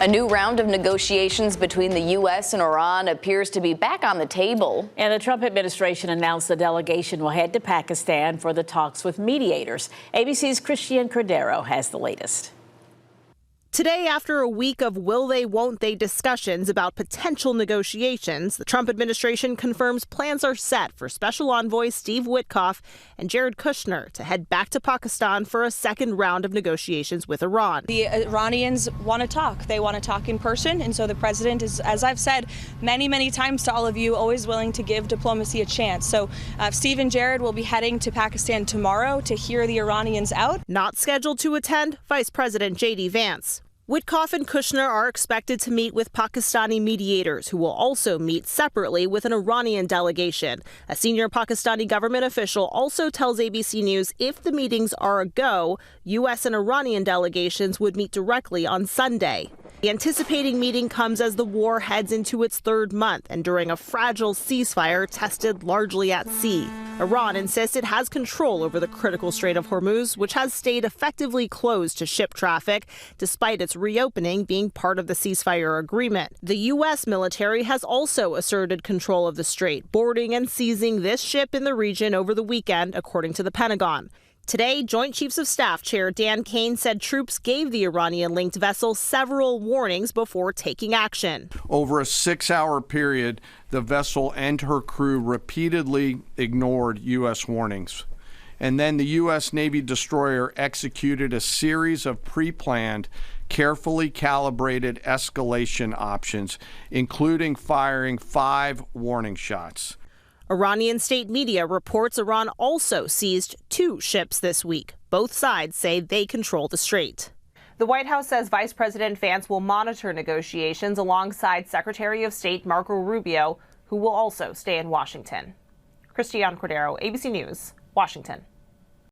A new round of negotiations between the U.S. and Iran appears to be back on the table. And the Trump administration announced the delegation will head to Pakistan for the talks with mediators. ABC's Christian Cordero has the latest. Today, after a week of will they, won't they discussions about potential negotiations, the Trump administration confirms plans are set for Special Envoy Steve Witkoff and Jared Kushner to head back to Pakistan for a second round of negotiations with Iran. The Iranians want to talk. They want to talk in person. And so the president is, as I've said many, many times to all of you, always willing to give diplomacy a chance. So Steve and Jared will be heading to Pakistan tomorrow to hear the Iranians out. Not scheduled to attend, Vice President J.D. Vance. Witkoff and Kushner are expected to meet with Pakistani mediators, who will also meet separately with an Iranian delegation. A senior Pakistani government official also tells ABC News if the meetings are a go, U.S. and Iranian delegations would meet directly on Sunday. The anticipating meeting comes as the war heads into its third month and during a fragile ceasefire tested largely at sea. Iran insists it has control over the critical Strait of Hormuz, which has stayed effectively closed to ship traffic, despite its reopening being part of the ceasefire agreement. The U.S. military has also asserted control of the strait, boarding and seizing this ship in the region over the weekend, according to the Pentagon. Today, Joint Chiefs of Staff Chair Dan Kane said troops gave the Iranian-linked vessel several warnings before taking action. Over a 6-hour period, the vessel and her crew repeatedly ignored U.S. warnings. And then the U.S. Navy destroyer executed a series of pre-planned, carefully calibrated escalation options, including firing 5 warning shots. Iranian state media reports Iran also seized 2 ships this week. Both sides say they control the strait. The White House says Vice President Vance will monitor negotiations alongside Secretary of State Marco Rubio, who will also stay in Washington. Christian Cordero, ABC News, Washington.